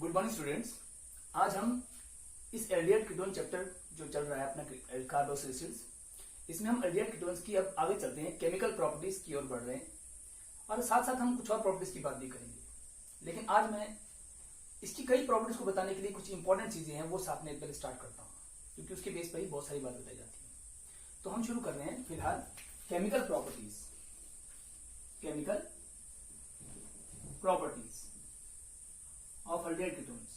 Good morning students. आज हम इस एल्डिहाइड कीटोन चैप्टर जो चल रहा है अपना कार्बोक्सिलिक, इसमें हम एल्डिहाइड कीटोन्स की अब आगे चलते हैं, केमिकल प्रॉपर्टीज की ओर बढ़ रहे हैं और साथ साथ हम कुछ और प्रॉपर्टीज की बात भी करेंगे। लेकिन आज मैं इसकी कई प्रॉपर्टीज को बताने के लिए कुछ इंपॉर्टेंट चीजें हैं वो साथ में पहले स्टार्ट करता हूँ, क्योंकि उसके बेस पर ही बहुत सारी बात बताई जाती है। तो हम शुरू कर रहे हैं फिलहाल chemical properties of aldehyde ketones,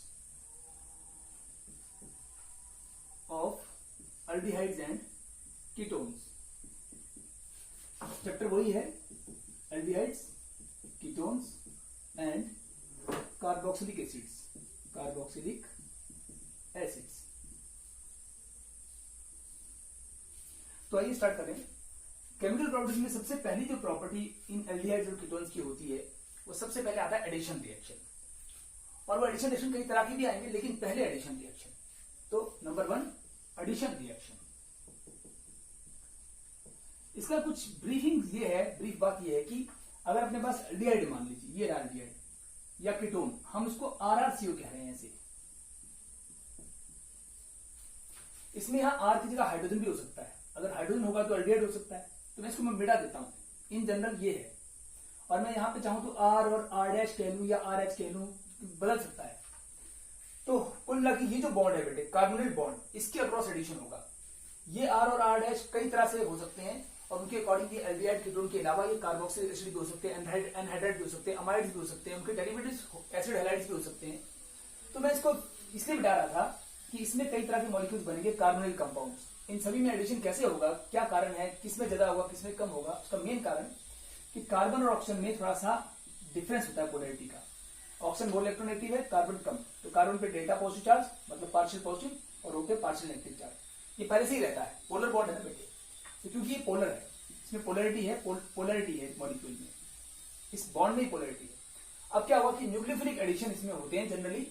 of aldehydes and ketones। Chapter वही है, aldehydes, ketones and carboxylic acids। तो आइए स्टार्ट करें। केमिकल प्रॉपर्टीज में सबसे पहली जो प्रॉपर्टी इन एल्डिहाइड्स और कीटोन्स की होती है वो सबसे पहले आता है एडिशन रिएक्शन। और वो एडिशन रिएक्शन कई तरह की भी आएंगे, लेकिन पहले एडिशन रिएक्शन। तो नंबर 1 एडिशन रिएक्शन। इसका कुछ ब्रीफ बात ये है कि अगर अपने पास एल्डिहाइड मान लीजिए, ये एल्डिहाइड या कीटोन, हम उसको RrCO कह रहे हैं ऐसे। इसमें यहां R की जगह हाइड्रोजन भी हो सकता है। अगर हाइड्रोजन होगा तो एल्डिहाइड हो सकता है, तो मैं इसको मिटा देता हूं। इन जनरल ये है, और मैं यहां पे चाहूं तो R और R' कह लूं या RH कह लूं, बदल सकता है। तो कुल मिला के ये जो बॉन्ड है बेटे, कार्बोनिल बॉन्ड, इसके अक्रॉस एडिशन होगा। ये R और R' कई तरह से हो सकते हैं और उनके अकॉर्डिंग एल्डिहाइड कीटोन के अलावा ये कार्बोक्सिलिक एसिड भी हो सकते हैं, एनहाइड्राइड भी हो सकते हैं, अमाइड्स भी हो सकते हैं, उनके डेरिवेटिव्स एसिड हैलाइड्स भी हो सकते हैं। तो मैं इसको इसलिए बता रहा था कि इसमें कई तरह के मॉलिक्यूल्स बनेंगे, कार्बोनिल कंपाउंड्स। इन सभी में एडिशन कैसे होगा, क्या कारण है, किसमें ज्यादा होगा किसमें कम होगा, उसका मेन कारण कि कार्बन और ऑक्सीजन में थोड़ा सा डिफरेंस होता है पोलैरिटी का। ऑक्सीजन मोर इलेक्ट्रोनेगेटिव है, कार्बन कम। तो कार्बन पे डेल्टा पॉजिटिव चार्ज मतलब पार्शियल पॉजिटिव और O पे पार्शियल नेगेटिव चार्ज। ये पहले से ही रहता है, पोलर बॉन्ड है ना बेटे। तो क्योंकि ये पोलर है, इसमें पोलैरिटी है मॉलिक्यूल में, इस बॉन्ड में ही पोलैरिटी है। अब क्या हुआ कि न्यूक्लियोफिलिक एडिशन इसमें होते हैं जनरली।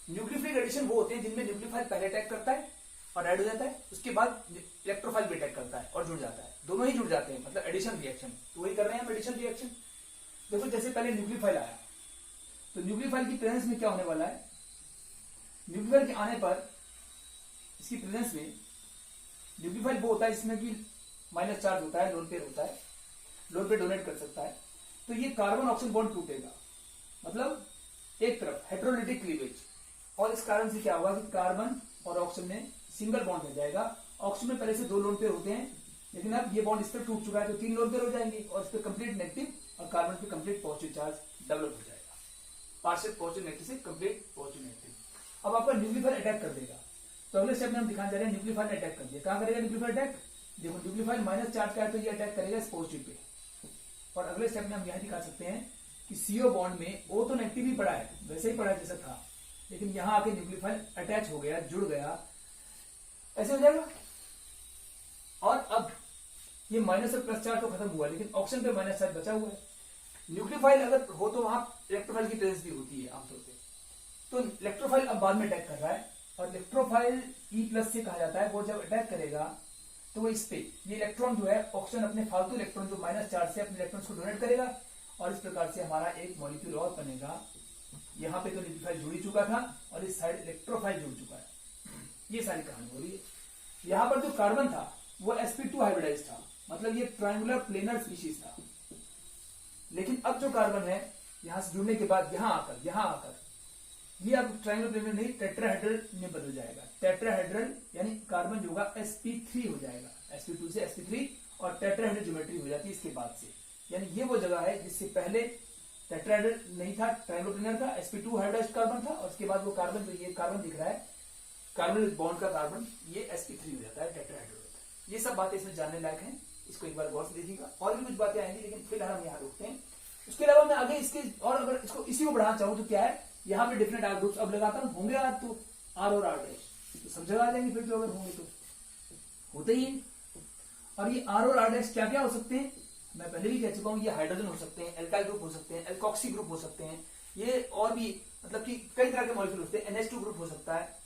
न्यूक्लियोफिलिक एडिशन वो होते हैं जिनमें न्यूक्लियोफाइल पहले अटैक करता है और ऐड हो जाता है, उसके बाद इलेक्ट्रोफाइल भी अटैक करता है और जुड़ जाता है। दोनों ही जुड़ जाते हैं, मतलब एडिशन रिएक्शन। तो वही कर रहे हैं हम, एडिशन रिएक्शन। देखो जैसे पहले न्यूक्लियोफाइल आया, तो न्यूक्लियोफाइल की प्रेजेंस में क्या होने वाला है, न्यूक्लियोफाइल के आने पर इसकी प्रेजेंस में न्यूक्लियोफाइल वो होता है जिसमें कि माइनस चार्ज होता है, लोन पेयर होता है, लोन पेयर डोनेट कर सकता है। तो ये कार्बन ऑक्सीजन बॉन्ड टूटेगा, मतलब एक तरफ हेटेरोलिटिक क्लीवेज। और इस कारण से क्या होगा कि कार्बन और ऑक्सीजन में सिंगल बॉन्ड हो जाएगा। ऑक्सीजन में पहले से 2 लोन पेयर होते हैं, लेकिन अब ये बॉन्ड इस पर टूट चुका है तो 3 लोन पेयर हो जाएंगे और इस पर कंप्लीट नेगेटिव और कार्बन पे कंप्लीट पॉजिटिव चार्ज डेवलप हो जाएगा। पार्शियल पॉजिटिव नेगेटिव से कंप्लीट पॉजिटिव नेगेटिव। अब आपका न्यूक्लियोफाइल अटैक कर देगा। तो अगले स्टेप में हम दिखाने जा रहे हैं न्यूक्लियोफाइल ने अटैक कर दिया। कहां करेगा न्यूक्लियोफाइल अटैक? देखो न्यूक्लियोफाइल माइनस चार्ज का है तो ये अटैक करेगा इस पॉजिटिव पे। और अगले स्टेप में हम यह दिखा सकते हैं कि CO बॉन्ड में O तो नेगेटिव ही पड़ा है, वैसे ही पड़ा है जैसा था, लेकिन यहां आके न्यूक्लियोफाइल अटैच हो गया, जुड़ गया, ऐसे हो जाएगा। और अब ये माइनस और प्लस चार्ज तो खत्म हुआ, लेकिन ऑक्सीजन पे माइनस चार्ज बचा हुआ है। न्यूक्लियोफाइल अगर हो तो वहां इलेक्ट्रोफाइल की प्रेजेंस भी होती है आमतौर पे। तो इलेक्ट्रोफाइल अब बाद में अटैक कर रहा है, और इलेक्ट्रोफाइल E+ से कहा जाता है। वो जब अटैक करेगा तो वो इस पे ये इलेक्ट्रॉन जो है, ऑक्सीजन अपने फालतू इलेक्ट्रॉन जो माइनस चार्ज से अपने इलेक्ट्रॉन्स को डोनेट करेगा, और इस प्रकार से हमारा एक मॉलिक्यूल और बनेगा। यहाँ पे तो न्यूक्लियोफाइल जुड़ ही चुका था और इस साइड इलेक्ट्रोफाइल जुड़ चुका है। ये सारी कहानी हो रही है। यहाँ पर जो कार्बन था वो sp2 हाइब्रिडाइज था, मतलब ये ट्रायंगुलर प्लेनर स्पीशीज था। लेकिन अब जो कार्बन है यहां से जुड़ने के बाद यहां आकर ये अब ट्रायंगुलर प्लेनर नहीं, टेट्राहेड्रल में बदल जाएगा। टेट्राहेड्रल यानी कार्बन जो होगा sp3 हो जाएगा, sp2 से sp3, और टेट्राहेड्रल ज्योमेट्री हो जाती है इसके बाद से। यानी ये वो जगह है जिससे पहले टेट्राहेड्रल नहीं था, ट्रायंगुलर प्लेनर था, sp2 हाइब्रिडाइज्ड कार्बन था, और उसके बाद वो कार्बन जो ये कार्बन दिख रहा है, कार्बन बॉन्ड का कार्बन, ये sp3 हो जाता है, टेट्राहेड्रल होता है। ये सब बातें इसमें जानने लायक हैं, इसको एक बार गौर से देखिएगा। और भी कुछ बातें आएंगी, लेकिन फिलहाल हम यहाँ रोकते हैं। उसके अलावा मैं आगे इसके, और अगर इसको इसी को बढ़ाना चाहूँ तो क्या है, यहाँ पे डिफरेंट R ग्रुप्स अब लगाता हूँ, होंगे आज तो R और R' तो सब जगह आ जाएंगे फिर तो, अगर होंगे तो होते ही है। और ये R और R' क्या क्या हो सकते हैं, मैं पहले भी कह चुका हूँ। ये हाइड्रोजन हो सकते हैं, एल्काइल ग्रुप हो सकते हैं, एल्कोक्सी ग्रुप हो सकते हैं, ये और भी मतलब कि कई तरह के मॉलिक्यूल होते हैं। NH2 ग्रुप हो सकता है,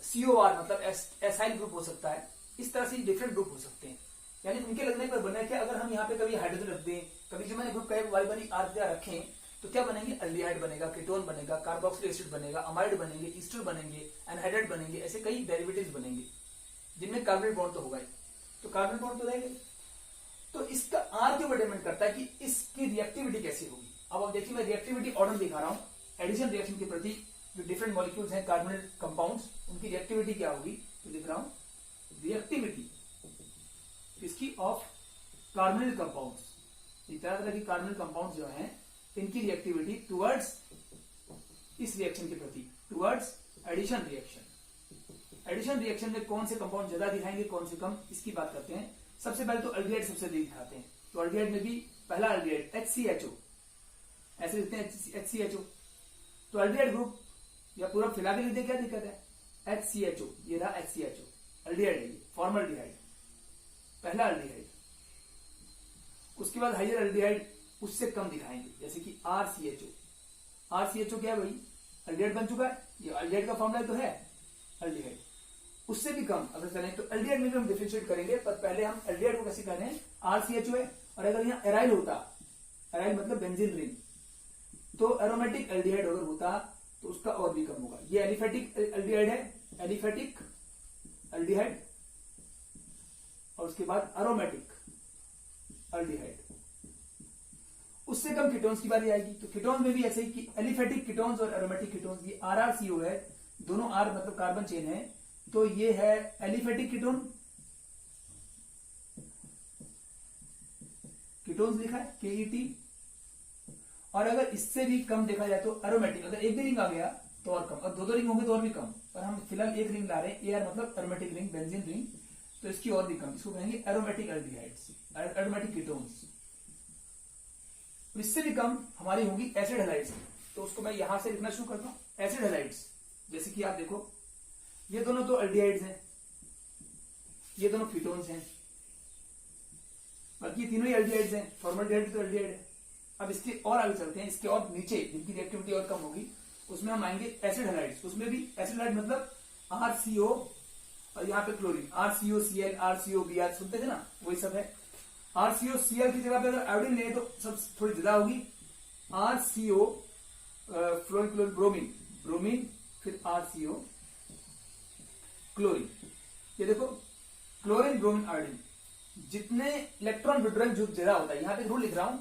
COR मतलब एसाइल ग्रुप हो सकता है। इस तरह से डिफरेंट ग्रुप हो सकते हैं। यानी उनके लगने पर बना है कि अगर हम यहाँ पे कभी हाइड्रोजन रख दें, कभी जो मैंने ग्रुप कहे वाई बनी R रखें, तो क्या बनेंगे, अल्डिहाइड बनेगा, कीटोन बनेगा, कार्बोक्सिलिक एसिड बनेगा, अमाइड बनेंगे, ईस्टर बनेंगे, एनहाइड्राइड बनेंगे, ऐसे कई डेरिवेटिव्स बनेंगे जिनमें कार्बोनिल बॉन्ड तो होगा ही, तो कार्बोनिल बॉन्ड तो रहेंगे। तो इसका आर क्यों डिटरमाइन करता है कि इसकी रिएक्टिविटी कैसी होगी। अब आप देखिए मैं रिएक्टिविटी ऑर्डर दिखा रहा हूं एडिशन रिएक्शन के प्रति, जो डिफरेंट मॉलिक्यूल्स हैं कार्बोनिल कंपाउंड्स, उनकी रिएक्टिविटी क्या होगी, तो लिख रहा हूं रिएक्टिविटी इसकी ऑफ कार्बोनिल कंपाउंड्स, तरह तरह की कार्बोनिल कंपाउंड्स जो हैं इनकी रिएक्टिविटी टुवर्ड्स इस रिएक्शन के प्रति, towards addition reaction. Addition reaction में कौन से कंपाउंड ज्यादा दिखाएंगे, कौन से कम, इसकी बात करते हैं। सबसे पहले तो अल्डिहाइड सबसे अधिक दिखाते हैं, तो अल्डिहाइड में भी पहला अल्डिहाइड HCHO, ऐसे लिखते हैं HCHO। तो अल्डिहाइड ग्रुप या पूरा फिला के लिखते, क्या दिक्कत है, HCHO, ये रहा HCHO, अल्डिहाइड है ये, फॉर्मल्डिहाइड, पहला अल्डिहाइड। उसके बाद हाइयर अल्डिहाइड उससे कम दिखाएंगे, जैसे कि RCHO। RCHO क्या है भाई, अल्डिहाइड बन चुका है, ये अल्डिहाइड का फॉर्मूला तो है अल्डिहाइड। उससे भी कम अगर चलें तो अल्डिहाइड में भी हम डिफरेंशिएट करेंगे, पर पहले हम अल्डिहाइड को कैसे कर रहे हैं, RCHO है, और अगर यहाँ एराइल होता, एराइल मतलब बेंजीन रिंग, तो एरोमेटिक अल्डिहाइड अगर होता तो उसका और भी कम होगा। ये एलिफेटिक अल्डिहाइड है, एलिफेटिक अल्डिहाइड, और उसके बाद एरोमेटिक अल्डिहाइड। उससे कम कीटोन्स की बारी आएगी, तो कीटोन में भी ऐसे ही कि एलिफेटिक कीटोन्स और एरोमेटिक कीटोन्स, ये RRCO है, दोनों R मतलब कार्बन चेन है, तो ये है एलिफेटिक कीटोन, कीटोन्स लिखा है KET। और अगर इससे भी कम देखा जाए तो एरोमेटिक, अगर एक भी रिंग आ गया तो और कम, और दो रिंग होंगे तो और भी कम, पर हम फिलहाल एक रिंग ला रहे हैं, AR मतलब एरोमेटिक रिंग, बेंजीन रिंग, तो इसकी और भी कम, इसको कहेंगे एरोमेटिक अल्डिहाइड्स, एरोमेटिक कीटोन्स। इससे भी कम हमारी होगी एसिड हैलाइड्स, तो उसको मैं यहां से लिखना शुरू करता हूं, एसिड हैलाइड्स। जैसे कि आप देखो ये दोनों तो अल्डिहाइड्स हैं, ये दोनों कीटोन्स हैं, बाकी तीनों ही अल्डिहाइड्स हैं, फॉर्मल्डिहाइड तो अल्डिहाइड है। अब इसके और आगे चलते हैं, इसके और नीचे जिनकी रिएक्टिविटी और कम होगी, उसमें हम आएंगे एसिड हैलाइड्स। उसमें भी एसिड हैलाइड मतलब RCO और यहाँ पे क्लोरीन, RCOCl, RCOBr सुनते थे ना, वही सब है। RCOCl की जगह पे अगर आयोडीन ले तो सब थोड़ी ज्यादा होगी, RCO ब्रोमीन, ब्रोमीन, फिर RCO क्लोरीन। ये देखो क्लोरीन, ब्रोमीन, आयोडीन, जितने इलेक्ट्रॉन विड्रॉइंग ग्रुप ज्यादा होता है, यहां पे रूल लिख रहा हूं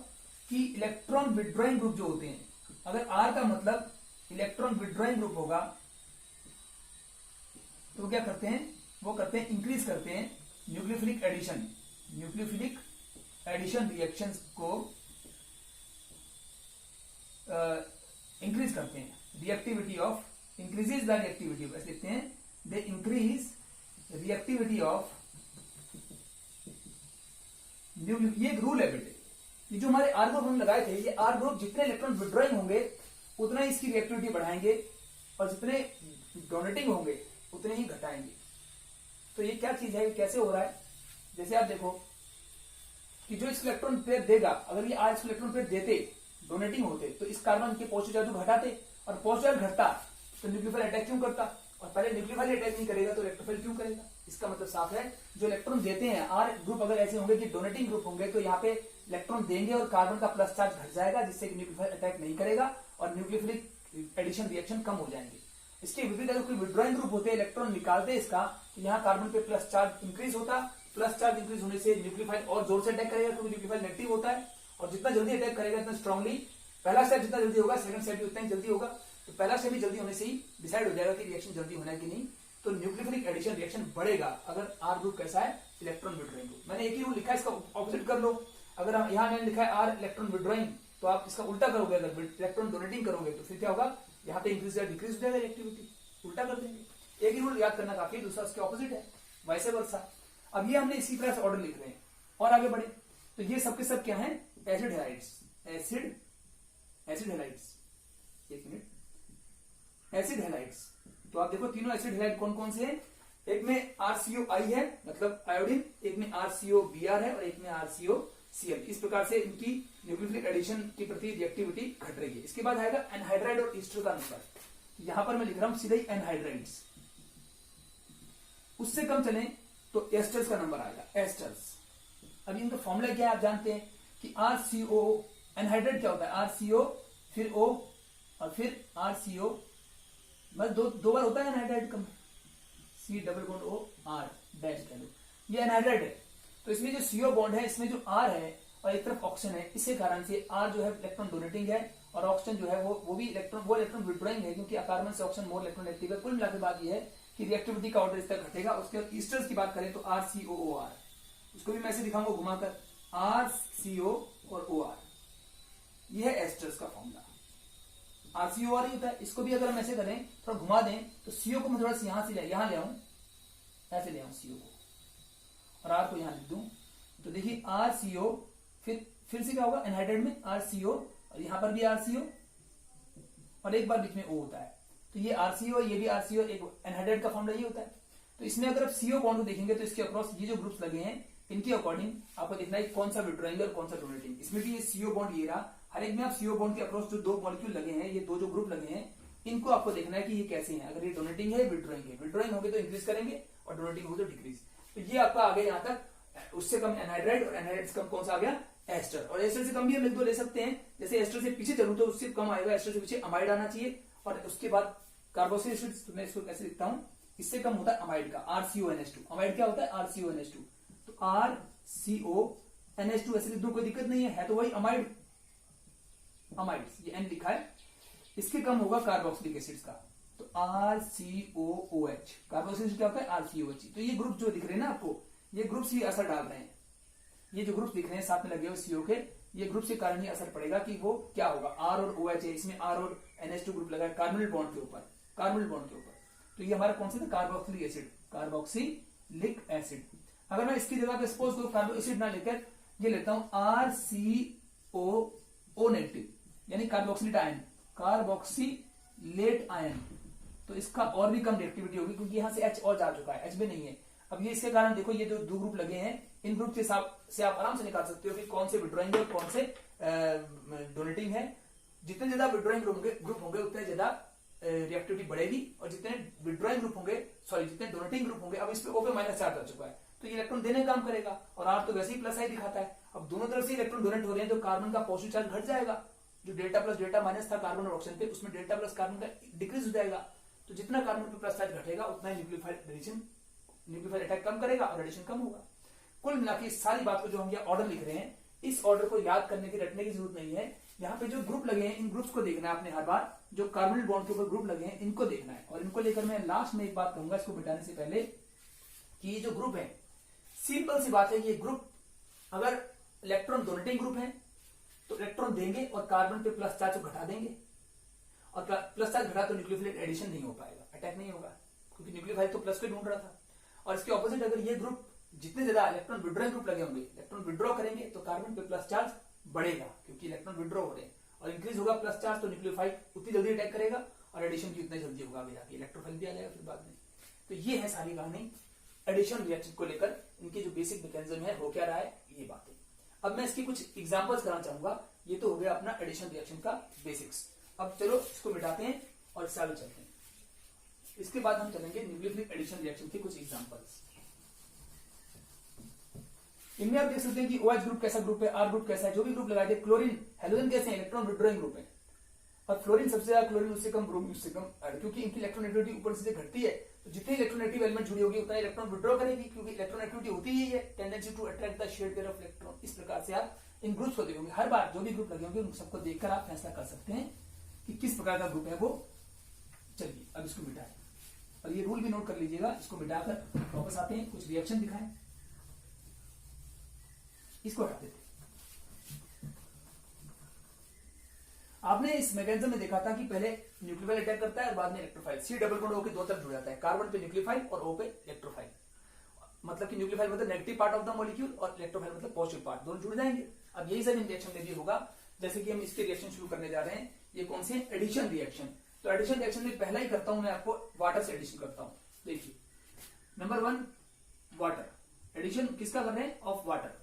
कि इलेक्ट्रॉन विड्रॉइंग ग्रुप जो होते हैं, अगर R का मतलब इलेक्ट्रॉन विड्रॉइंग ग्रुप होगा तो क्या करते हैं, वो करते हैं इंक्रीज करते हैं nucleophilic addition, nucleophilic addition reactions को इंक्रीज करते हैं, reactivity of, increases the reactivity, ऐसे लिखते हैं, दे इंक्रीज रिएक्टिविटी ऑफ, ये एक रूल है बेटे। ये जो हमारे R ग्रुप हम लगाए थे, ये R ग्रुप जितने इलेक्ट्रॉन विड्रॉइंग होंगे उतना ही इसकी रिएक्टिविटी बढ़ाएंगे, और जितने डोनेटिंग होंगे उतने ही घटाएंगे। तो ये क्या चीज है, कैसे हो रहा है, जैसे आप देखो कि जो इस इलेक्ट्रॉन पेयर देगा, अगर ये आज इलेक्ट्रॉन पेयर देते, डोनेटिंग होते, तो इस कार्बन के पॉजिटिव चार्ज को घटाते, और पॉजिटिव चार्ज घटता तो न्यूक्लियोफाइल अटैक क्यों करता, और पहले न्यूक्लियोफाइल अटैक नहीं करेगा तो इलेक्ट्रोफाइल क्यों करेगा। इसका मतलब साफ है, जो इलेक्ट्रॉन देते हैं, R ग्रुप अगर ऐसे होंगे कि डोनेटिंग ग्रुप होंगे, तो यहाँ पे इलेक्ट्रॉन देंगे और कार्बन का प्लस चार्ज घट जाएगा, जिससे कि न्यूक्लियोफाइल अटैक नहीं करेगा और न्यूक्लियोफिलिक एडिशन रिएक्शन कम हो जाएंगे। इसके विपरीत अगर कोई विड्रॉइंग ग्रुप होते, इलेक्ट्रॉन निकालते इसका, तो यहाँ कार्बन पे प्लस चार्ज इंक्रीज होता, प्लस चार्ज इंक्रीज होने से न्यूक्लियोफाइल और जोर से अटैक करेगा, क्योंकि न्यूक्लियोफाइल नेगेटिव होता है, और जितना जल्दी अटैक करेगा इतना स्ट्रांगली, पहला स्टेप जितना जल्दी होगा सेकंड स्टेप भी उतना ही जल्दी होगा। तो पहला स्टेप भी जल्दी होने से ही डिसाइड हो जाएगा कि रिएक्शन जल्दी होना है कि नहीं। तो न्यूक्लियोफिलिक एडिशन रिएक्शन बढ़ेगा अगर R ग्रुप कैसा है, इलेक्ट्रॉन विड्रॉइंग ग्रुप। मैंने एक ही रूल लिखा है, इसका ऑपोजिट कर लो। अगर यहाँ मैंने लिखा है R इलेक्ट्रॉन विड्रॉइंग, तो आप इसका उल्टा करोगे, अगर इलेक्ट्रॉन डोनेटिंग करोगे तो फिर क्या होगा, यहाँ पे इंक्रीज या डिक्रीज हो जाएगा रिएक्टिविटी, उल्टा कर देंगे। एक ही रूल याद करना काफी है, दूसरा उसके ऑपोजिट है, वैसे वर्सा। अब ये हमने इसी तरह से ऑर्डर लिख रहे हैं और आगे बढ़े, तो ये सबके सब क्या है, एसिड हैलाइड्स, एसिड हैलाइड्स, एक मिनट, एसिड हैलाइड्स। तो आप देखो तीनों एसिड हैलाइड कौन कौन से हैं, एक में RCOI है मतलब आयोडीन, एक में RCOBr है और एक में RCOCl। इस प्रकार से इनकी न्यूक्लियोफिलिक एडिशन की प्रति रिएक्टिविटी घट रही है। इसके बाद आएगा एनहाइड्राइड और ईस्टर का नंबर, यहां पर मैं लिख रहा हूं सीधे ही एनहाइड्राइड्स। उससे कम चलें तो एस्टर्स का नंबर आएगा, एस्टर्स। अब इनका फॉर्मूला क्या है आप जानते हैं कि RCO, एनहाइड्राइड क्या होता है, RCO फिर O और फिर RCO, बस दो बार होता है एनहाइड्राइड का, C double bond O R dash कह लो, ये एनहाइड्राइड है। तो इसमें जो CO बॉन्ड है, इसमें जो R है और एक तरफ ऑक्सीजन है, इसी कारण से R जो है इलेक्ट्रॉन डोनेटिंग है और ऑक्सीजन जो है वो भी इलेक्ट्रॉन विड्रॉइंग है, क्योंकि कार्बन से ऑक्सीजन मोर इलेक्ट्रोनेगेटिव है। कुल मिलाकर बात यह है कि रिएक्टिविटी का ऑर्डर इस तरह घटेगा। उसके बाद ईस्टर्स की बात करें तो RCOOR, उसको भी मैं ऐसे दिखाऊंगा घुमाकर, RCO और OR, यह है एस्टर्स का फॉर्मूला। RCOR ही होता है। इसको भी अगर हम ऐसे करें, थोड़ा घुमा दें, तो CO को मैं थोड़ा सा यहां से यहां ले आऊं, ऐसे ले आऊं CO को, और R को यहां लिख दूं, तो देखिए RCO, फिर से क्या होगा एनहाइड्राइड में RCO, और यहां पर भी RCO, और एक बार बीच में O होता है। तो ये RCO, ये भी RCO, एक एनहाइड्राइड का फॉर्मूला ये होता है। तो इसमें अगर आप CO बॉन्ड को देखेंगे तो इसके अक्रॉस ये जो ग्रुप्स लगे हैं, इनके अकॉर्डिंग आपको देखना है कौन सा विड्रॉइंग और कौन सा डोनेटिंग। इसमें भी ये CO बॉन्ड ये रहा, हर एक में आप CO बॉन्ड के अक्रॉस जो दो मॉलिक्यूल लगे हैं, ये दो जो ग्रुप लगे हैं, इनको आपको देखना है कि ये कैसे हैं। अगर ये डोनेटिंग है, विड्रॉइंग है, विड्रॉइंग होगी तो इंक्रीज करेंगे और डोनेटिंग होगी तो डिक्रीज। तो ये आपका आ गया यहाँ तक। उससे कम एनहाइड्राइड और एनहाइड्राइड से कम कौन सा आ गया, एस्टर। और एस्टर से कम भी हम एक दो ले सकते हैं, जैसे एस्टर से पीछे चलूं तो उससे कम आएगा, एस्टर से पीछे अमाइड आना चाहिए, और उसके बाद कार्बोक्सिलिक एसिड, तो मैं इसको कैसे लिखता हूं, इससे कम होता है अमाइड का, RCONH2। अमाइड क्या होता है, RCONH2, तो RCONH2 ऐसे लिख दूं, कोई दिक्कत नहीं है तो वही अमाइड, ये N लिखा है। इसके कम होगा कार्बोक्सिलिक एसिड्स का, तो RCOOH, कार्बोक्सिलिक क्या होता है, RCOH। तो ये ग्रुप जो दिख रहे हैं ना आपको, ये ग्रुप्स ही असर डाल रहे हैं। ये जो ग्रुप दिख रहे हैं साथ में लगे हुए CO के, ये ग्रुप से कारण ही असर पड़ेगा कि वो क्या होगा, R और OH है, इसमें R और NH2 ग्रुप लगा है कार्बोनिल बॉन्ड के ऊपर, तो ये हमारा कौन सा था, कार्बोक्सिलिक एसिड। अगर मैं इसकी जगह पे सपोज करो कार्बो एसिड ना लेकर ये लेता हूं RCOO नेगेटिव, यानी कार्बोक्सिलेट आयन, तो इसका और भी कम रिएक्टिविटी होगी, क्योंकि यहां से H और जा चुका है, H भी नहीं है। अब ये इसके कारण देखो, ये जो दो ग्रुप लगे हैं, इन ग्रुप के हिसाब से आप आराम से निकाल सकते हो कि कौन से विड्रॉइंग है और कौन से डोनेटिंग है। जितने ज्यादा विड्रॉइंग ग्रुप होंगे उतने ज्यादा रिएक्टिविटी बढ़ेगी, और जितने विड्रॉइंग ग्रुप होंगे, जितने डोनेटिंग ग्रुप होंगे, अब इस पे O पे माइनस चार्ज आ चुका है, तो ये इलेक्ट्रॉन देने काम करेगा, और R तो वैसे ही प्लस आई दिखाता है। अब दोनों तरफ से इलेक्ट्रॉन डोनेट हो रहे हैं, तो कार्बन का पॉजिटिव चार्ज घट जाएगा, जो डेल्टा प्लस डेल्टा माइनस था कार्बन और ऑक्सीजन पे, उसमें डेल्टा प्लस कार्बन का डिक्रीज हो जाएगा। तो जितना कार्बन पे प्लस चार्ज घटेगा उतना ही न्यूक्लियोफाइल अटैक कम करेगा और एडिशन कम होगा। कुल मिला के इस सारी बात को जो हम यहाँ ऑर्डर लिख रहे हैं, इस ऑर्डर को याद करने की, रटने की जरूरत नहीं है। यहाँ पे जो ग्रुप लगे हैं, इन ग्रुप्स को देखना है आपने हर बार, जो कार्बोनिल बॉन्ड के ऊपर ग्रुप लगे हैं इनको देखना है। और इनको लेकर मैं लास्ट में एक बात कहूंगा इसको मिटाने से पहले, कि ये जो ग्रुप है, सिंपल सी बात है, ये ग्रुप अगर इलेक्ट्रॉन डोनेटिंग ग्रुप है तो इलेक्ट्रॉन देंगे और कार्बन पे प्लस चार्ज को घटा देंगे, और प्लस चार्ज घटा तो न्यूक्लियोफिलिक एडिशन नहीं हो पाएगा, अटैक नहीं होगा, क्योंकि न्यूक्लियोफाइल तो प्लस पे ढूंढ रहा था। और इसके ऑपोजिट अगर ये ग्रुप, जितने ज्यादा इलेक्ट्रॉन विड्रॉइंग ग्रुप लगे होंगे, इलेक्ट्रॉन विड्रॉ करेंगे तो कार्बन पे प्लस चार्ज बढ़ेगा, क्योंकि इलेक्ट्रॉन विड्रॉ हो रहे हैं, और इंक्रीज होगा प्लस चार्ज तो न्यूक्लियोफाइल उतनी जल्दी अटैक करेगा, और एडिशन भी उतना जल्दी होगा, आगे जाके इलेक्ट्रोफाइल भी आ जाएगा फिर बाद में। तो ये है सारी कहानी एडिशन रिएक्शन को लेकर, इनके जो बेसिक मैकेनिज्म है, हो क्या रहा है, ये बात है। अब मैं इसकी कुछ एग्जांपल्स कराना चाहूंगा। ये तो हो गया अपना एडिशन रिएक्शन का बेसिक्स। अब चलो इसको मिटाते हैं और इससे आगे चलते हैं। इसके बाद हम चलेंगे न्यूक्लियोफिलिक एडिशन रिएक्शन के कुछ एग्जांपल्स। इनमें आप देख सकते हैं कि OH ग्रुप कैसा ग्रुप है, R ग्रुप कैसा है, जो भी ग्रुप लगाए थे। क्लोरीन, हेलोजन कैसे हैं, इलेक्ट्रॉन विड्रॉइंग ग्रुप है, और फ्लोरीन सबसे ज्यादा, क्लोरीन उससे कम, ब्रोमीन उससे कम, क्योंकि इनकी इलेक्ट्रोनेगेटिविटी ऊपर से घटती है, तो जितनी इलेक्ट्रोनेगेटिव एलिमेंट जुड़ी होगी उतना इलेक्ट्रॉन विड्रॉ करेगी, क्योंकि इलेक्ट्रोनेगेटिविटी होती ही है, tendency to attract the shared pair of electron. इस प्रकार से आप इन ग्रुप्स को देखोगे, हर बार जो भी ग्रुप लगे होंगे उन सबको देखकर आप फैसला कर सकते हैं कि किस प्रकार का ग्रुप है वो। चलिए अब इसको मिटाएं, और ये रूल भी नोट कर लीजिएगा। इसको मिटाकर वापस आते हैं, कुछ रिएक्शन दिखाएं, इसको हटा देते। आपने इस मैकेनिज्म में देखा था कि पहले न्यूक्लियोफाइल अटैक करता है और बाद में electrophile. C double bond O के दो तरफ जुड़ जाता है, कार्बन पे न्यूक्लियोफाइल और O पे इलेक्ट्रोफाइल। मतलब कि न्यूक्लियोफाइल मतलब negative part of the molecule और इलेक्ट्रोफाइल मतलब पॉजिटिव पार्ट, दोनों जुड़ जाएंगे। अब यही सब इन रिएक्शन में भी होगा। जैसे कि हम इसके रिएक्शन शुरू करने जा रहे हैं, ये कौन से एडिशन रिएक्शन। तो एडिशन रिएक्शन में पहला ही करता हूं मैं आपको वाटर से एडिशन करता हूं। देखिए नंबर 1 वाटर, एडिशन किसका कर रहे हैं, ऑफ वाटर।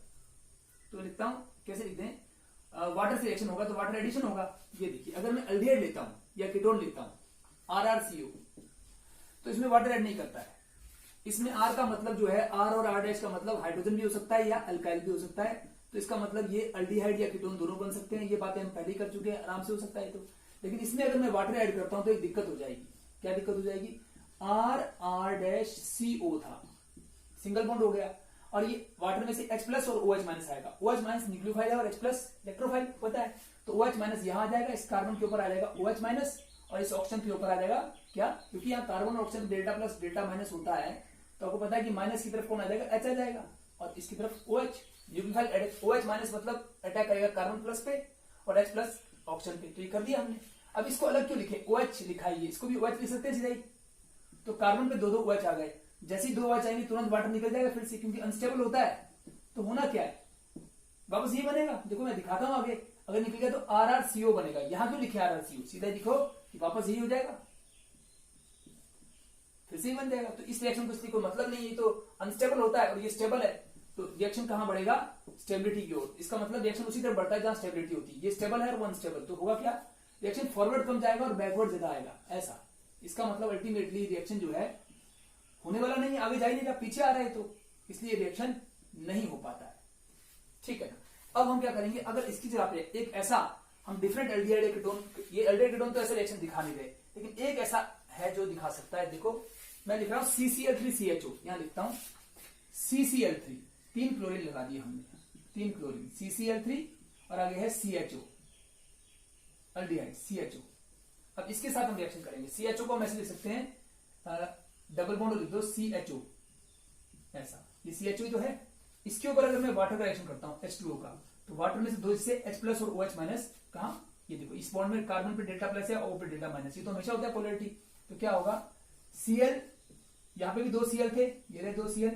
तो लिखता हूं, कैसे लिखते हैं, वाटर से रिएक्शन होगा तो वाटर एडिशन होगा। ये देखिए अगर मैं एल्डिहाइड लेता हूं या कीटोन लेता हूं RrCO, तो इसमें वाटर ऐड नहीं करता है। इसमें R का मतलब जो है, R और R डैश का मतलब हाइड्रोजन भी हो सकता है या अल्काइल भी हो सकता है। तो इसका मतलब ये अल्डिहाइड या कीटोन दोनों बन सकते हैं। ये बातें हम पहले ही कर चुके हैं, आराम से हो सकता है। तो लेकिन इसमें अगर मैं वाटर ऐड करता हूं तो एक दिक्कत हो जाएगी। क्या दिक्कत हो जाएगी? R था, सिंगल बॉन्ड हो गया, और ये वाटर में से H प्लस और OH माइनस आएगा। OH माइनस न्यूक्लियोफाइल है और H प्लस इलेक्ट्रोफाइल पता है, तो OH माइनस यहां आ जाएगा, इस कार्बन के ऊपर आ जाएगा OH माइनस, और इस ऑक्सीजन के ऊपर आ जाएगा क्या, क्योंकि यहाँ कार्बन और oxygen delta plus delta minus होता है, तो आपको पता है कि माइनस की तरफ कौन आ जाएगा? H आ जाएगा, और इसकी तरफ OH। न्यूक्लियोफाइल OH माइनस मतलब अटैक करेगा कार्बन प्लस पे और H प्लस ऑक्सीजन पे। तो ये कर दिया हमने। अब इसको अलग क्यों लिखे? OH लिखा है, इसको भी OH लिख सकते हैं सीधा ही। तो कार्बन पे दो OH आ गए, जैसे ही 2 OH आएंगे तुरंत वाटर निकल जाएगा फिर से, क्योंकि अनस्टेबल होता है। तो होना क्या है? वापस ये बनेगा, देखो मैं दिखाता हूं आगे। अगर निकल गया तो RrCO बनेगा। यहां क्यों लिखे RrCO? सीधा दिखो कि वापस यही हो जाएगा, फिर से ही बन जाएगा। तो इस रिएक्शन को इसलिए कोई मतलब नहीं है, तो अनस्टेबल होता है और ये स्टेबल है, तो रिएक्शन कहां बढ़ेगा? स्टेबिलिटी की ओर। इसका मतलब रिएक्शन उसी तरफ बढ़ता है जहां स्टेबिलिटी होती है। ये स्टेबल है और वो अनस्टेबल, तो होगा क्या? रिएक्शन फॉरवर्ड कम जाएगा और बैकवर्ड ज्यादा आएगा, ऐसा। इसका मतलब अल्टीमेटली रिएक्शन जो है होने वाला नहीं है, आगे जा ही नहीं रहा, पीछे आ रहा है, तो इसलिए रिएक्शन नहीं हो पाता है। ठीक है ना? अब हम क्या करेंगे, अगर इसकी जगह पे एक ऐसा हम डिफरेंट एल्डिहाइड कीटोन, ये एल्डिहाइड कीटोन तो ऐसे रिएक्शन दिखा नहीं रहे, लेकिन एक ऐसा है जो दिखा सकता है। देखो मैं लिख रहा हूं CCl3CHO, यहां लिखता हूं CCl3, 3 क्लोरीन लगा दिए हमने, 3 क्लोरीन, CCl3 और आगे है CHO, एल्डिहाइड CHO। अब इसके साथ हम रिएक्शन करेंगे। CHO को हम ऐसे लिख सकते हैं, डबल बॉन्ड लिख दो CHO, ऐसा, ये CHO ही तो है। इसके ऊपर अगर मैं वाटर का रिएक्शन करता हूं H2O का, तो वाटर में से 2 से H प्लस और OH माइनस, कहां? ये देखो, इस बॉन्ड में कार्बन पे डेल्टा प्लस है, O पे डेल्टा माइनस, ये तो हमेशा होता है पोलैरिटी। तो क्या होगा? Cl, यहां पे भी 2 Cl थे, ये रहे 2 Cl,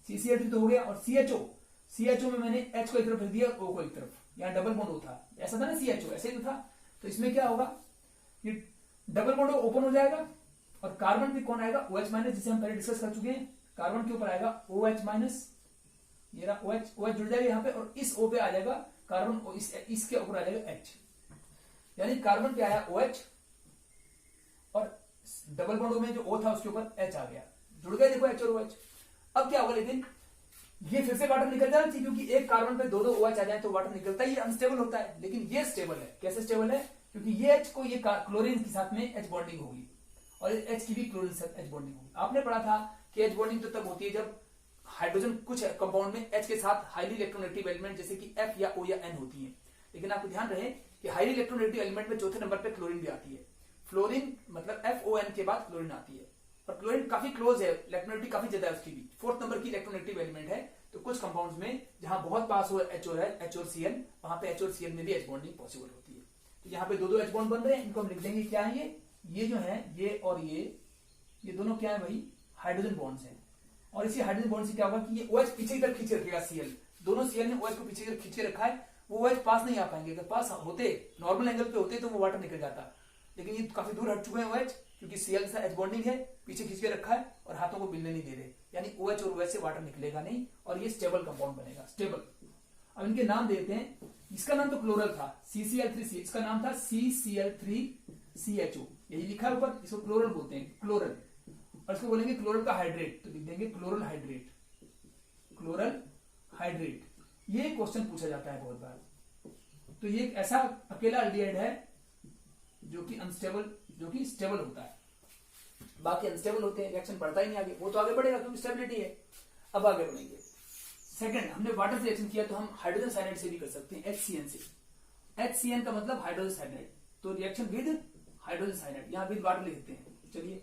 CCl3 तो हो गया, और CHO में मैंने H को एक तरफ रख दिया और O को एक तरफ, यहां डबल बॉन्ड था, ऐसा था ना CHO, ऐसे ही था। तो इसमें क्या होगा? ये डबल बॉन्ड ओपन हो जाएगा और कार्बन पे कौन आएगा? OH माइनस, जिसे हम पहले डिस्कस कर चुके हैं। कार्बन के ऊपर आएगा OH माइनस, ये रहा OH जुड़ जाएगा यहाँ पे, और इस O पे आ जाएगा कार्बन, इसके ऊपर आ जाएगा H, यानी कार्बन पे आया OH और डबल बॉन्ड में जो O था उसके ऊपर H आ गया, जुड़ गए देखो H और OH। अब क्या होगा? लेकिन ये फिर से वाटर निकल जाना चाहिए, क्योंकि एक कार्बन पे 2 OH आ जाए तो वाटर निकलता ही अनस्टेबल होता है, लेकिन ये स्टेबल है। कैसे स्टेबल है? क्योंकि ये H को ये क्लोरीन के साथ में H बॉन्डिंग होगी, और H की भी क्लोरीन से H बॉन्डिंग होगी। आपने पढ़ा था कि H बॉन्डिंग तो तब होती है जब हाइड्रोजन कुछ कंपाउंड में H के साथ हाईली इलेक्ट्रोनेगेटिव एलिमेंट जैसे कि F या O या N होती है। लेकिन आपको ध्यान रहे कि हाईली इलेक्ट्रोनेगेटिव एलिमेंट में चौथे नंबर पे क्लोरीन भी आती है। फ्लोरीन मतलब FON के बाद क्लोरीन आती है, और क्लोरीन काफी क्लोज है, इलेक्ट्रोनेगेटिव काफी ज्यादा है उसकी भी, 4th नंबर की इलेक्ट्रोनेगेटिव एलिमेंट है। तो कुछ कंपाउंड्स में जहां बहुत पास हो H और Cl, वहां पे H और Cl में भी H बॉन्डिंग पॉसिबल होती है। तो यहाँ पे 2 H बॉन्ड बन रहे हैं, इनको हम लिख देंगे क्या है? ये जो है ये और ये दोनों क्या है भाई? हाइड्रोजन बॉन्ड्स हैं। और इसी हाइड्रोजन बॉन्ड से क्या होगा कि ये OH पीछे की तरफ खींचे रखेगा Cl, दोनों Cl ने OH को पीछे की तरफ खींचे रखा है, वो OH पास नहीं आ पाएंगे। अगर पास होते, नॉर्मल एंगल पे होते, तो वो वाटर निकल जाता, लेकिन ये काफी दूर हट चुके हैं OH, क्योंकि Cl से H बॉन्डिंग है, पीछे खींच के रखा है और हाथों को मिलने नहीं दे रहे, यानी OH और OH से वाटर निकलेगा नहीं, और ये स्टेबल कंपाउंड बनेगा, स्टेबल। अब इनके नाम देते हैं। इसका नाम तो क्लोरल था, CCl3C, इसका नाम था CCl3CHO, यही लिखा है ऊपर, इसको क्लोरल बोलते हैं, क्लोरल। और इसको बोलेंगे क्लोरल का हाइड्रेट, तो लिख देंगे क्लोरल हाइड्रेट, क्लोरल हाइड्रेट। ये क्वेश्चन पूछा जाता है बहुत बार। तो ये एक ऐसा अकेला एल्डिहाइड है जो कि अनस्टेबल, जो कि स्टेबल होता है, बाकी अनस्टेबल होते हैं, रिएक्शन बढ़ता ही नहीं आगे, वो तो आगे बढ़ेगा क्योंकि स्टेबिलिटी है। अब आगे बढ़ेंगे। सेकंड, हमने वाटर से रिएक्शन किया, तो हम हाइड्रोजन साइनाइड से भी कर सकते हैं, HCN से। HCN का मतलब हाइड्रोजन साइनाइड, तो रिएक्शन विद हाइड्रोजन साइनाइड, यहां विद वाटर लिखते हैं। चलिए,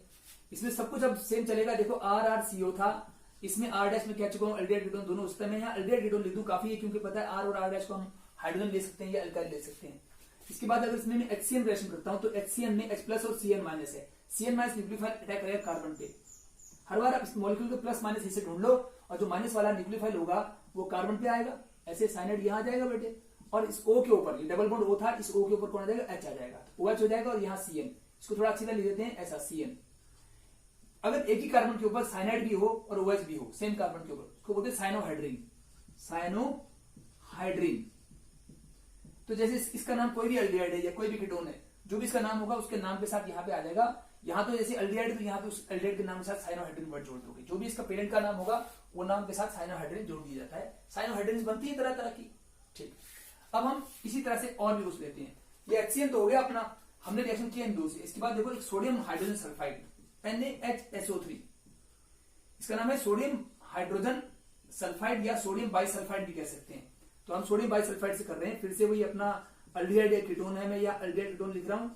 इसमें सब कुछ अब सेम चलेगा। देखो RrCO था, इसमें R' में कह चुका हूं एल्डिहाइड कीटोन दोनों उस में, यहाँ एल्डिहाइड कीटोन लिख दूं काफी है, क्योंकि पता है R और R' को हम हाइड्रोजन ले सकते हैं या अल्काइल ले सकते हैं। इसके बाद अगर इसमें मैं HCN रिएक्शन करता हूं, तो HCN में H प्लस और Cn माइनस है, Cn माइनस न्यूक्लियोफाइल अटैक करेगा कार्बन पे। हर बार आप इस मॉलिक्यूल के प्लस माइनस इसे ढूंढ लो, और जो माइनस वाला न्यूक्लियोफाइल होगा वो कार्बन पे आएगा, ऐसे साइनाइड यहाँ आ जाएगा बेटे, और इस O के ऊपर, ये डबल बॉन्ड O था, इस O के ऊपर कौन आ जाएगा? H आ जाएगा, तो OH हो जाएगा, और यहाँ Cn, इसको थोड़ा अच्छी तरह लिख देते हैं ऐसा Cn। अगर एक ही कार्बन के ऊपर साइनाइड भी हो और OH भी हो, सेम कार्बन के ऊपर, उसको बोलते हैं साइनोहाइड्रिन, साइनोहाइड्रिन। तो जैसे इसका नाम कोई भी एल्डिहाइड है या कोई भी कीटोन है, जो भी इसका नाम होगा उसके नाम के साथ यहाँ पे आ जाएगा, यहाँ तो जैसे एल्डिहाइड, तो यहाँ पे उस एल्डिहाइड के नाम के साथ साइनोहाइड्रिन वर्ड जोड़ दोगे, जो भी इसका पेरेंट का नाम होगा वो नाम के साथ साइनोहाइड्रिन जोड़ दिया जाता है। साइनोहाइड्रिन बनती है तरह तरह की। ठीक, अब हम इसी तरह से और भी कुछ लेते हैं। ये HCl तो हो गया अपना, हमने रिएक्शन किया इन दो से। इसके बाद देखो एक सोडियम हाइड्रोजन सल्फाइड NaHSO3, इसका नाम है सोडियम हाइड्रोजन सल्फाइड या सोडियम बाइसल्फाइड भी कह सकते हैं। तो हम सोडियम बाइसल्फाइड से कर रहे हैं, फिर से वही अपना अल्डिहाइड या कीटोन है, मैं या अल्डिहाइड कीटोन लिख रहा हूं।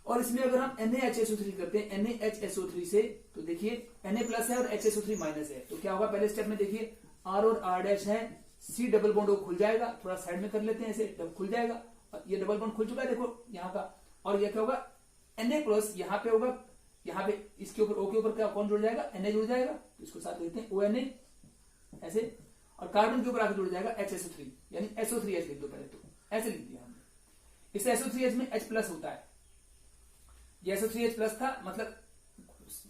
और इसमें अगर हम NaHSO3 करते हैं NaHSO3 से, तो देखिए Na प्लस है और HSO3 माइनस है, तो क्या होगा पहले स्टेप में देखिए R और R डैश है, C डबल बॉन्ड खुल जाएगा, थोड़ा साइड में कर लेते हैं ऐसे, खुल जाएगा, ये डबल बॉन्ड खुल चुका है देखो यहाँ का। और ये क्या होगा Na प्लस, यहाँ पे होगा, यहाँ पे इसके ऊपर O के ऊपर क्या कौन जुड़ जाएगा, Na जुड़ जाएगा, तो इसको साथ लेते हैं ONA ऐसे, और कार्बन के ऊपर आगे जुड़ जाएगा HSO3, यानी SO3H लिख दो पहले, तो ऐसे लिख दिया हमने। इस SO3H में H प्लस होता है, ये SO3H प्लस था, मतलब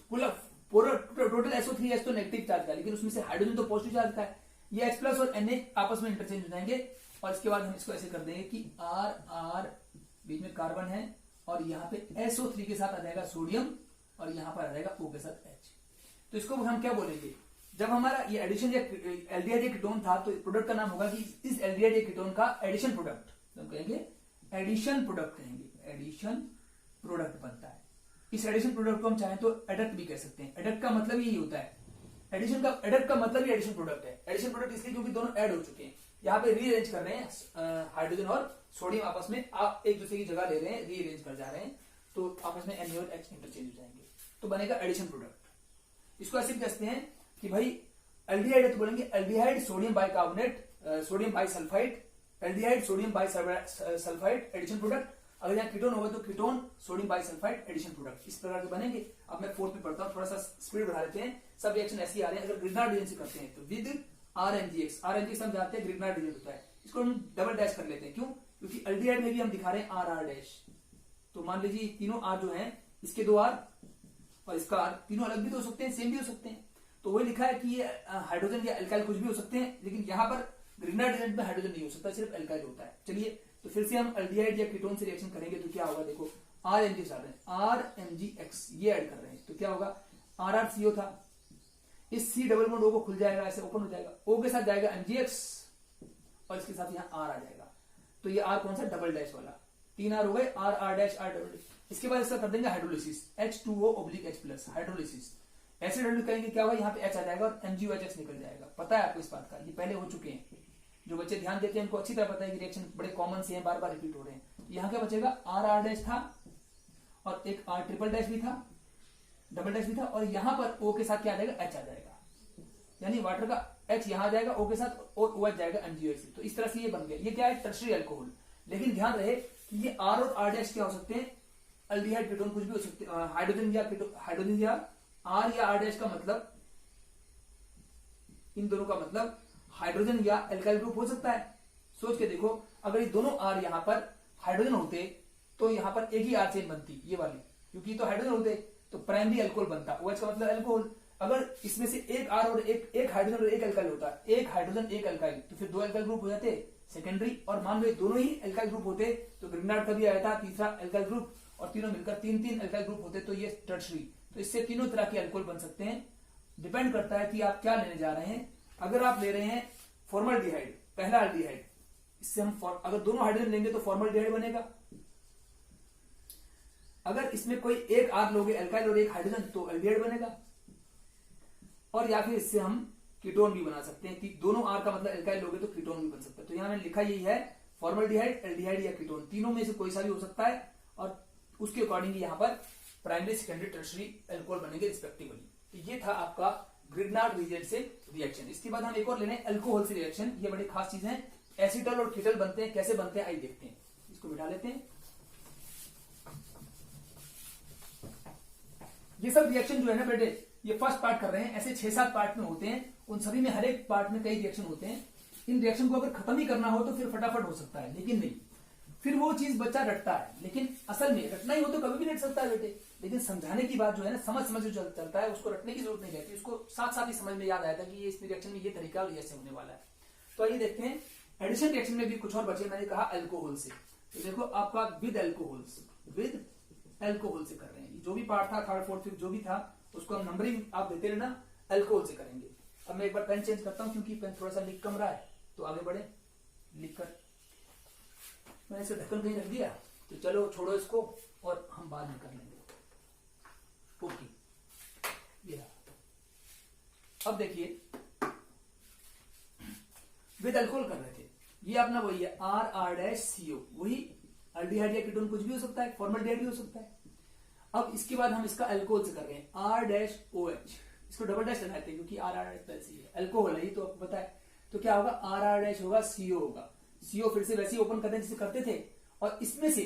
कुल पूरा टोटल SO3H तो नेगेटिव चार्ज का, लेकिन उसमें से हाइड्रोजन तो पॉजिटिव चार्ज का है। ये H प्लस और Na आपस में इंटरचेंज हो जाएंगे, और इसके बाद हम इसको ऐसे कर देंगे कि R बीच में कार्बन है, और यहाँ पे SO3 के साथ आ जाएगा सोडियम, और यहाँ पर आ जाएगा O के साथ H। तो इसको हम क्या बोलेंगे, जब हमारा ये एडिशन या एल्डिहाइड या कीटोन था, तो प्रोडक्ट का नाम होगा कि इस एल्डिहाइड या कीटोन का एडिशन प्रोडक्ट, तो हम कहेंगे एडिशन प्रोडक्ट, कहेंगे एडिशन प्रोडक्ट बनता है। इस एडिशन प्रोडक्ट को हम चाहें तो एडक्ट भी कह सकते हैं। एडक्ट का मतलब यही होता है, एडिशन का, एडक्ट का मतलब ही एडिशन प्रोडक्ट है। एडिशन प्रोडक्ट इसलिए क्योंकि दोनों ऐड हो चुके हैं, यहाँ पे रीअरेंज कर रहे हैं हाइड्रोजन और सोडियम आपस में, आप एक दूसरे की जगह ले रहे हैं, रीअरेंज कर जा रहे हैं, तो आपस में Na और H इंटरचेंज हो जाएंगे, तो बनेगा एडिशन प्रोडक्ट। इसको ऐसे कहते हैं कि भाई एल्डिहाइड है तो बोलेंगे aldehyde sodium bicarbonate, sodium bisulphite, aldehyde sodium bisulphite addition product. अगर यहाँ कीटोन होगा तो ketone sodium bisulphite addition product, इस प्रकार के बनेंगे। अब मैं फोर्थ में पढ़ता हूँ, थोड़ा सा स्पीड बढ़ा लेते हैं, सब रिएक्शन ऐसे ही आ रहे हैं। अगर ग्रिग्नार्ड रीजन से करते हैं तो विद RNGX हम जानते हैं ग्रिग्नार्ड रीजन होता है, इसको हम डबल डैश कर लेते हैं, क्यों, क्योंकि एल्डिहाइड में भी हम दिखा रहे हैं R डैश। तो मान लीजिए तीनों R जो है, इसके 2 R और इसका R, तीनों अलग भी तो हो सकते हैं, सेम भी हो सकते हैं। तो वही लिखा है कि ये हाइड्रोजन या एल्काइल कुछ भी हो सकते हैं, लेकिन यहाँ पर ग्रिग्नार्ड रीजन में हाइड्रोजन नहीं हो सकता, सिर्फ एल्काइल होता है। चलिए तो फिर से हम एल्डिहाइड या कीटोन से रिएक्शन करेंगे तो क्या होगा, देखो RMGX ये ऐड कर रहे हैं, तो क्या होगा RrCO था, इस C डबल बॉन्ड O को खुल जाएगा, ऐसे ओपन हो जाएगा, O के साथ जाएगा MgX और इसके साथ यहाँ R आ जाएगा। तो ये R कौन सा, डबल डैश वाला, 3 R हो गए, R dash R double dash. इसके बाद इसका कर देंगे हाइड्रोलिसिस, H2O/H+, हाइड्रोलिसिस। ऐसे हाइड्रोलिस करेंगे, क्या होगा, यहाँ पे H आ जाएगा और MgOH निकल जाएगा। पता है आपको इस बात का, ये पहले हो चुके हैं, जो बच्चे ध्यान देते हैं उनको अच्छी तरह पता है कि रिएक्शन बड़े कॉमन से हैं, बार बार रिपीट हो रहे हैं। यहाँ क्या बचेगा, R डैश था और एक R ट्रिपल डैश भी था, डबल डैश भी था, और यहाँ पर O के साथ क्या आ जाएगा, H आ जाएगा, यानी वाटर का H यहाँ आ जाएगा, O के साथ और OH जाएगा MgOH। तो इस तरह से ये बन गया। ये क्या है, टर्शरी अल्कोहल। लेकिन ध्यान रहे कि ये R और R डैश क्या हो सकते हैं, एल्डिहाइड कीटोन कुछ भी हो सकते हैं, हाइड्रोजन या R या R डैश का मतलब, इन दोनों का मतलब हाइड्रोजन या एल्काइल ग्रुप हो सकता है। सोच के देखो, अगर ये दोनों R यहाँ पर हाइड्रोजन होते तो यहाँ पर एक ही R चेन बनती, ये वाली, क्योंकि तो हाइड्रोजन होते तो प्राइमरी अल्कोहल बनता, OH का मतलब अल्कोहल। अगर इसमें से एक R और एक हाइड्रोजन और एक एल्काइल होता, एक हाइड्रोजन एक एल्काइल, तो फिर 2 एल्काइल ग्रुप हो जाते सेकेंडरी। और मान लो दोनों ही एल्काइल ग्रुप होते तो ग्रिग्नार्ड का भी आया था तीसरा एल्काइल ग्रुप, और तीनों मिलकर 3 एल्काइल ग्रुप होते, तो ये टर्शरी। तो इससे तीनों तरह के अल्कोहल बन सकते हैं। डिपेंड करता है कि आप क्या लेने जा रहे हैं। अगर आप ले रहे हैं फॉर्मल्डिहाइड, पहला एल्डिहाइड, इससे हम अगर दोनों हाइड्रोजन लेंगे तो फॉर्मल्डिहाइड बनेगा। अगर इसमें कोई एक R लोगे एल्काइल और एक हाइड्रोजन, तो एल्डिहाइड बनेगा। और या फिर इससे हम कीटोन भी बना सकते हैं कि दोनों R का मतलब एल्काइल लोगे तो कीटोन भी बन सकता है। तो यहां मैंने लिखा यही है, फॉर्मल्डिहाइड, एल्डिहाइड या कीटोन, तीनों में से कोई सा भी हो सकता है, और उसके अकॉर्डिंग यहाँ पर प्राइमरी सेकेंडरी टर्शरी अल्कोहल बनेंगे रिस्पेक्टिवली। तो ये था आपका ग्रिग्नार्ड रीजन से रिएक्शन। इसके बाद हम एक और लेने अल्कोहल से रिएक्शन। ये बड़ी खास चीज है, एसिटल और कीटल बनते हैं, कैसे बनते हैं आइए देखते हैं। इसको बिठा लेते हैं। ये सब रिएक्शन जो है ना बेटे, ये फर्स्ट पार्ट कर रहे हैं, ऐसे 6-7 पार्ट में होते हैं, उन सभी में हर एक पार्ट में कई रिएक्शन होते हैं। इन रिएक्शन को अगर खत्म ही करना हो तो फिर फटाफट हो सकता है, लेकिन नहीं, फिर वो चीज बच्चा रटता है। लेकिन असल में रटना ही हो तो कभी भी रट सकता है बेटे, लेकिन समझाने की बात जो है ना, समझ जो चलता है, उसको रटने की जरूरत नहीं रहती, उसको साथ साथ ही समझ में याद आया था कि ये इस रिएक्शन में ये तरीका और ऐसे होने वाला है। तो आइए देखते हैं एडिशन रिएक्शन में भी कुछ और बचे। मैंने कहा अल्कोहल से, तो देखो आपका विद अल्कोहल से कर रहे हैं, जो भी पार्ट था, थर्ड फोर्थ फिफ्थ जो भी था, उसको हम नंबरिंग आप देते रहना, अल्कोहल से करेंगे। अब मैं एक बार पेन चेंज करता हूँ क्योंकि पेन थोड़ा सा लीक कम रहा है, तो आगे बढ़े। लिख कर मैंने इसे ढक्कन कहीं रख दिया, तो चलो छोड़ो इसको और हम बाद में कर लेंगे। ओके, ये रहा। अब देखिए विद अल्कोहल कर रहे थे, ये अपना वही है RR-CO, वही अल्डिहाइड या कीटोन कुछ भी हो सकता है, फॉर्मल्डिहाइड भी हो सकता है। अब इसके बाद हम इसका अल्कोहल से कर रहे हैं R-OH, इसको डबल डैश लगाते हैं क्योंकि RR-C है, अल्कोहल है ये तो आपको पता है। तो क्या होगा, RR- होगा, CO होगा, CO फिर से वैसे ही ओपन करते हैं जैसे करते थे, और इसमें से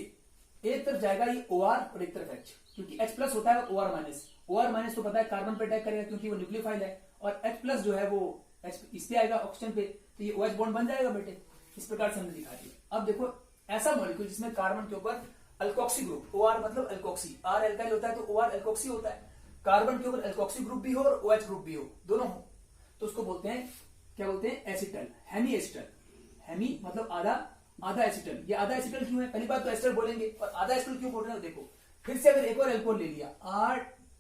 एक तरफ जाएगा ये OR और एक तरफ H, क्योंकि H प्लस होता है OR माइनस। OR माइनस तो पता है कार्बन पे अटैक करेगा क्योंकि वो न्यूक्लियोफाइल है, और H प्लस जो है वो H इस पे आएगा ऑक्सीजन पे, तो ये OH बॉन्ड बन जाएगा बेटे। इस प्रकार से हमने दिखा दिया। अब देखो ऐसा मॉलिक्यूल जिसमें कार्बन के ऊपर अल्कोक्सी ग्रुप, OR मतलब अल्कोक्सी, R एल्काइल होता है तो OR अल्कोक्सी होता है, कार्बन के ऊपर अल्कोक्सी ग्रुप भी हो और OH ग्रुप भी हो, दोनों हो, तो उसको बोलते हैं, क्या बोलते हैं, एसिटल, हेमी एसिटल। हेमी मतलब आधा, आधा एसिटल। ये आधा एसिटल क्यों है, पहली बात तो एस्टर बोलेंगे, और आधा एसिटल क्यों बोल रहे हैं देखो। फिर से अगर एक और एल्कोहल ले लिया,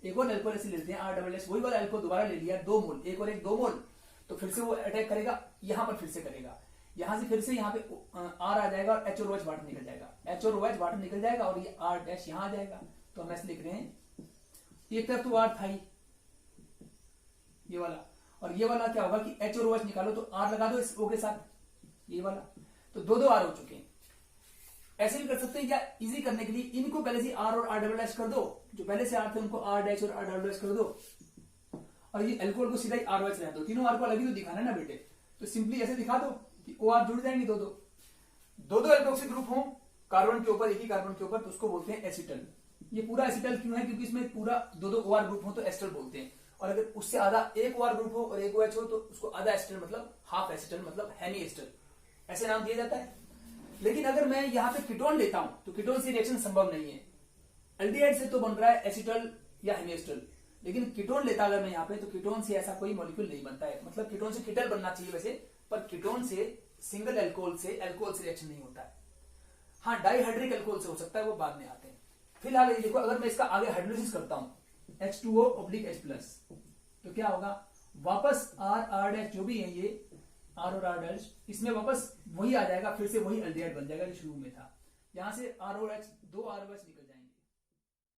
एक और एल्कोहल ऐसे लेते हैं R-SS, वही वाला एल्कोहल दोबारा ले लिया 2 मोल, एक और एक 2 मोल, तो फिर से वो अटैक करेगा, यहां पर फिर से करेगा, यहां से फिर से यहाँ पे R आ जाएगा और H और OH वाटर निकल जाएगा, H और OH वाटर निकल जाएगा, और ये R' यहां आ जाएगा। तो हम ऐसे लिख रहे हैं, एक तरफ तो R था ही ये वाला, और ये वाला क्या होगा कि H और OH निकालो तो R लगा दो इस O के साथ, ये वाला, तो दो R हो चुके हैं। ऐसे भी कर सकते हैं, या इजी करने के लिए इनको पहले से R और R' कर दो, जो पहले से R थे उनको R' और R' कर दो, और ये अल्कोहल को सीधा ही R-OH रहने दो, तीनों R को अलग ही तो दिखाना है ना बेटे, तो सिंपली ऐसे दिखा दो कि OR जुड़ जाएंगे दो एल्कोक्सी ग्रुप हो कार्बन के ऊपर, एक ही कार्बन के ऊपर, तो उसको बोलते हैं एसिटल। ये पूरा एसिटल क्यों है, क्योंकि इसमें पूरा दो OR ग्रुप हो तो एस्टर बोलते हैं, और अगर उससे आधा एक OR ग्रुप हो और एक OH हो तो उसको आधा एसिटल मतलब हाफ एसिटल मतलब हेमी एस्टर, ऐसे नाम दिया जाता है। लेकिन अगर मैं यहाँ पे कीटोन लेता हूं तो कीटोन से रिएक्शन संभव नहीं है, एल्डिहाइड से तो बन रहा है एसिटल या हेमी एस्टर, लेकिन कीटोन लेता अगर मैं यहाँ पे तो कीटोन से ऐसा कोई मॉलिक्यूल नहीं बनता है, मतलब कीटोन से कीटल बनना चाहिए वैसे, पर कीटोन से सिंगल अल्कोहल से रिएक्शन नहीं होता है। हाँ, डाइहाइड्रिक अल्कोहल से हो सकता है, वो बाद में आते हैं। फिलहाल ये देखो, अगर मैं इसका आगे हाइड्रोलिसिस करता हूं H2O/H+, तो क्या होगा, वापस R जो भी है ये R और R', इसमें वापस वही आ जाएगा, फिर से वही एल्डिहाइड बन जाएगा जो शुरू में था, यहां से R और H, 2 R और H निकल जाएगा।